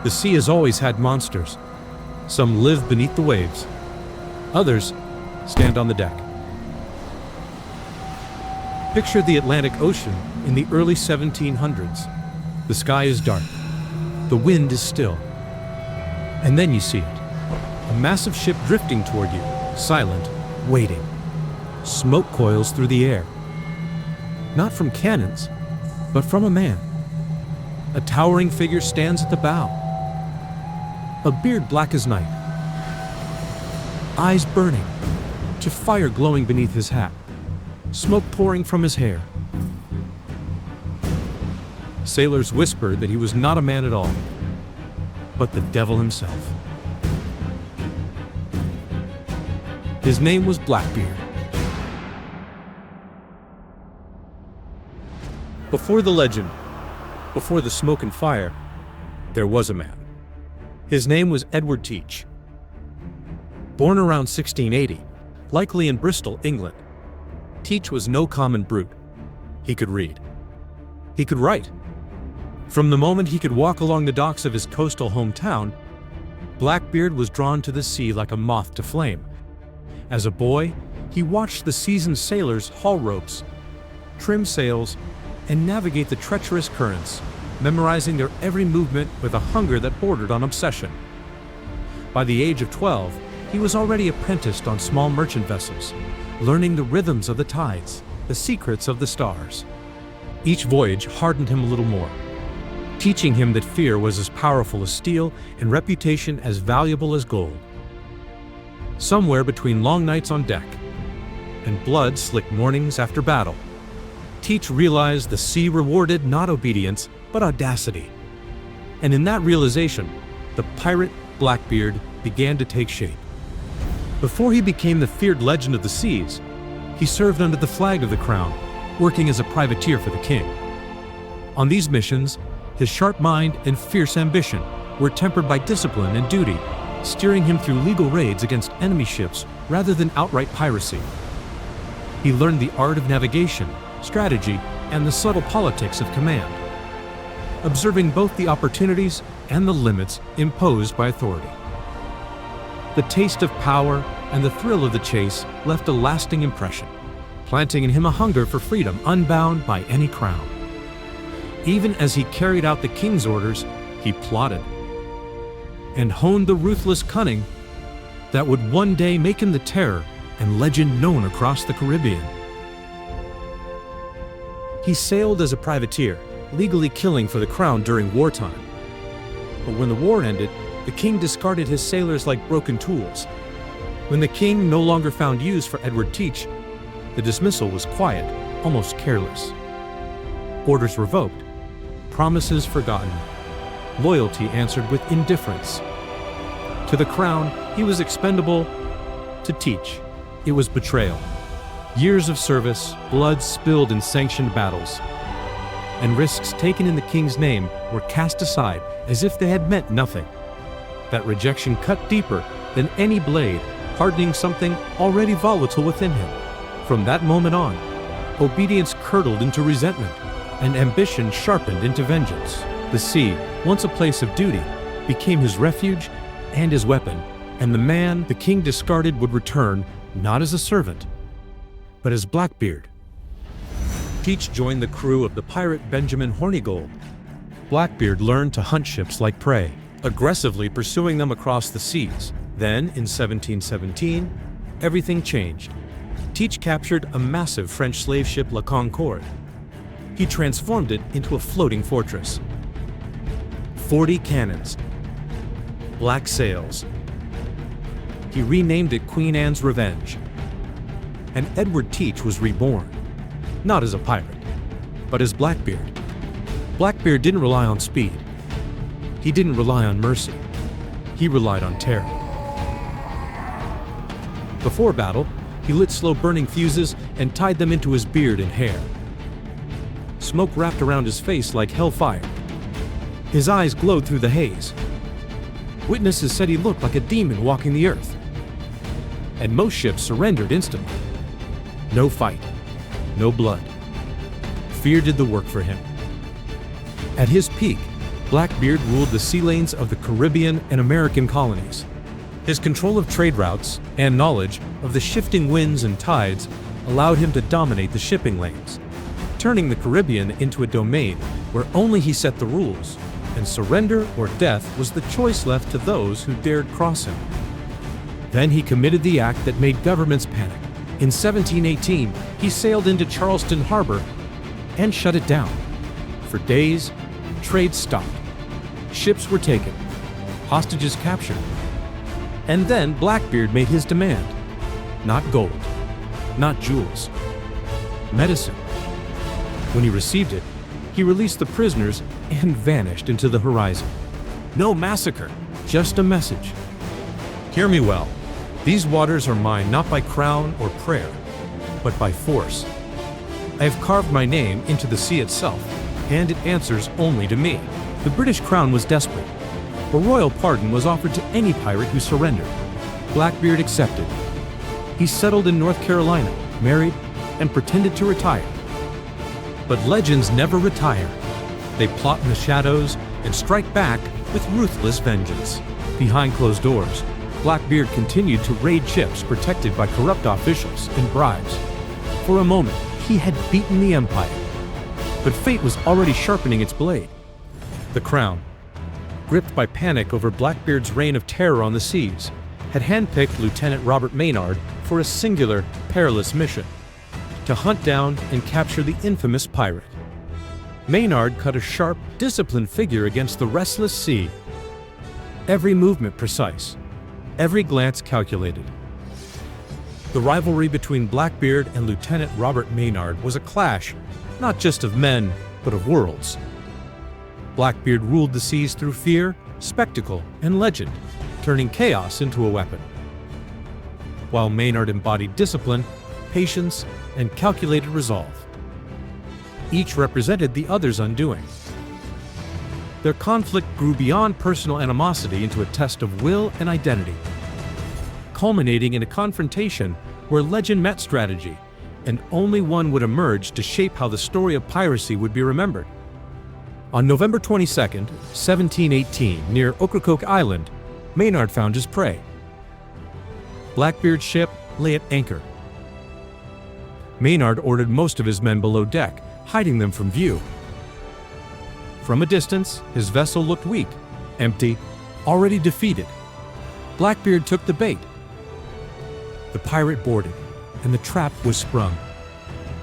The sea has always had monsters. Some live beneath the waves. Others stand on the deck. Picture the Atlantic Ocean in the early 1700s. The sky is dark. The wind is still. And then you see it. A massive ship drifting toward you, silent, waiting. Smoke coils through the air. Not from cannons, but from a man. A towering figure stands at the bow. A beard black as night. Eyes burning, to fire glowing beneath his hat. Smoke pouring from his hair. Sailors whispered that he was not a man at all, but the devil himself. His name was Blackbeard. Before the legend, before the smoke and fire, there was a man. His name was Edward Teach. Born around 1680, likely in Bristol, England, Teach was no common brute. He could read. He could write. From the moment he could walk along the docks of his coastal hometown, Blackbeard was drawn to the sea like a moth to flame. As a boy, he watched the seasoned sailors haul ropes, trim sails, and navigate the treacherous currents, memorizing their every movement with a hunger that bordered on obsession. By the age of 12, he was already apprenticed on small merchant vessels, learning the rhythms of the tides, the secrets of the stars. Each voyage hardened him a little more, teaching him that fear was as powerful as steel and reputation as valuable as gold. Somewhere between long nights on deck and blood-slicked mornings after battle, Teach realized the sea rewarded not obedience, but audacity. And in that realization, the pirate Blackbeard began to take shape. Before he became the feared legend of the seas, he served under the flag of the crown, working as a privateer for the king. On these missions, his sharp mind and fierce ambition were tempered by discipline and duty, steering him through legal raids against enemy ships rather than outright piracy. He learned the art of navigation, strategy, and the subtle politics of command, observing both the opportunities and the limits imposed by authority. The taste of power and the thrill of the chase left a lasting impression, planting in him a hunger for freedom unbound by any crown. Even as he carried out the king's orders, he plotted and honed the ruthless cunning that would one day make him the terror and legend known across the Caribbean. He sailed as a privateer, legally killing for the crown during wartime. But when the war ended, the king discarded his sailors like broken tools. When the king no longer found use for Edward Teach, the dismissal was quiet, almost careless. Orders revoked, promises forgotten, loyalty answered with indifference. To the crown, he was expendable. To Teach, it was betrayal. Years of service, blood spilled in sanctioned battles, and risks taken in the king's name were cast aside as if they had meant nothing. That rejection cut deeper than any blade, hardening something already volatile within him. From that moment on, obedience curdled into resentment, and ambition sharpened into vengeance. The sea, once a place of duty, became his refuge and his weapon, and the man the king discarded would return not as a servant, but as Blackbeard. Teach joined the crew of the pirate Benjamin Hornigold. Blackbeard learned to hunt ships like prey, aggressively pursuing them across the seas. Then, in 1717, everything changed. Teach captured a massive French slave ship, La Concorde. He transformed it into a floating fortress. 40 cannons, black sails. He renamed it Queen Anne's Revenge. And Edward Teach was reborn, not as a pirate, but as Blackbeard. Blackbeard didn't rely on speed. He didn't rely on mercy. He relied on terror. Before battle, he lit slow-burning fuses and tied them into his beard and hair. Smoke wrapped around his face like hellfire. His eyes glowed through the haze. Witnesses said he looked like a demon walking the earth. And most ships surrendered instantly. No fight, no blood. Fear did the work for him. At his peak, Blackbeard ruled the sea lanes of the Caribbean and American colonies. His control of trade routes and knowledge of the shifting winds and tides allowed him to dominate the shipping lanes, turning the Caribbean into a domain where only he set the rules, and surrender or death was the choice left to those who dared cross him. Then he committed the act that made governments panic. In 1718, he sailed into Charleston Harbor and shut it down. For days, trade stopped. Ships were taken, hostages captured. And then Blackbeard made his demand. Not gold, not jewels, medicine. When he received it, he released the prisoners and vanished into the horizon. No massacre, just a message. Hear me well. These waters are mine not by crown or prayer, but by force. I have carved my name into the sea itself, and it answers only to me. The British crown was desperate. A royal pardon was offered to any pirate who surrendered. Blackbeard accepted. He settled in North Carolina, married, and pretended to retire. But legends never retire. They plot in the shadows and strike back with ruthless vengeance. Behind closed doors, Blackbeard continued to raid ships protected by corrupt officials and bribes. For a moment, he had beaten the empire. But fate was already sharpening its blade. The crown, gripped by panic over Blackbeard's reign of terror on the seas, had handpicked Lieutenant Robert Maynard for a singular, perilous mission: to hunt down and capture the infamous pirate. Maynard cut a sharp, disciplined figure against the restless sea. Every movement precise, every glance calculated. The rivalry between Blackbeard and Lieutenant Robert Maynard was a clash, not just of men, but of worlds. Blackbeard ruled the seas through fear, spectacle, and legend, turning chaos into a weapon. While Maynard embodied discipline, patience, and calculated resolve. Each represented the other's undoing. Their conflict grew beyond personal animosity into a test of will and identity, culminating in a confrontation where legend met strategy, and only one would emerge to shape how the story of piracy would be remembered. On November 22, 1718, near Ocracoke Island, Maynard found his prey. Blackbeard's ship lay at anchor. Maynard ordered most of his men below deck, hiding them from view. From a distance, his vessel looked weak, empty, already defeated. Blackbeard took the bait. The pirate boarded, and the trap was sprung.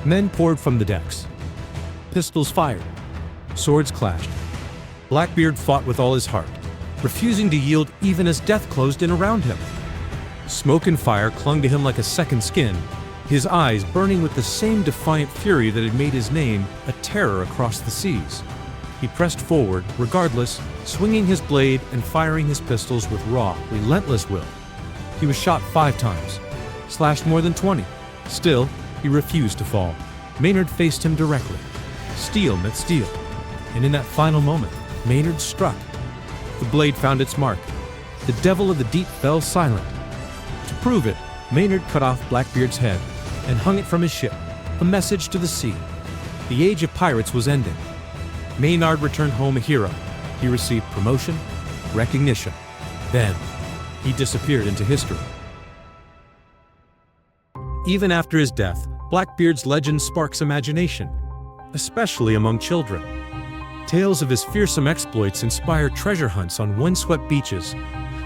Men poured from the decks. Pistols fired. Swords clashed. Blackbeard fought with all his heart, refusing to yield even as death closed in around him. Smoke and fire clung to him like a second skin, his eyes burning with the same defiant fury that had made his name a terror across the seas. He pressed forward, regardless, swinging his blade and firing his pistols with raw, relentless will. He was shot 5 times, slashed more than 20. Still, he refused to fall. Maynard faced him directly. Steel met steel. And in that final moment, Maynard struck. The blade found its mark. The devil of the deep fell silent. To prove it, Maynard cut off Blackbeard's head and hung it from his ship, a message to the sea. The age of pirates was ending. Maynard returned home a hero. He received promotion, recognition. Then, he disappeared into history. Even after his death, Blackbeard's legend sparks imagination, especially among children. Tales of his fearsome exploits inspire treasure hunts on windswept beaches,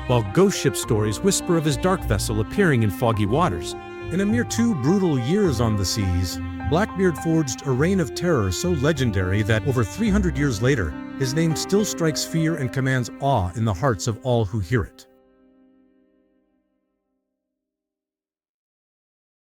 while ghost ship stories whisper of his dark vessel appearing in foggy waters. In a mere 2 brutal years on the seas, Blackbeard forged a reign of terror so legendary that over 300 years later, his name still strikes fear and commands awe in the hearts of all who hear it.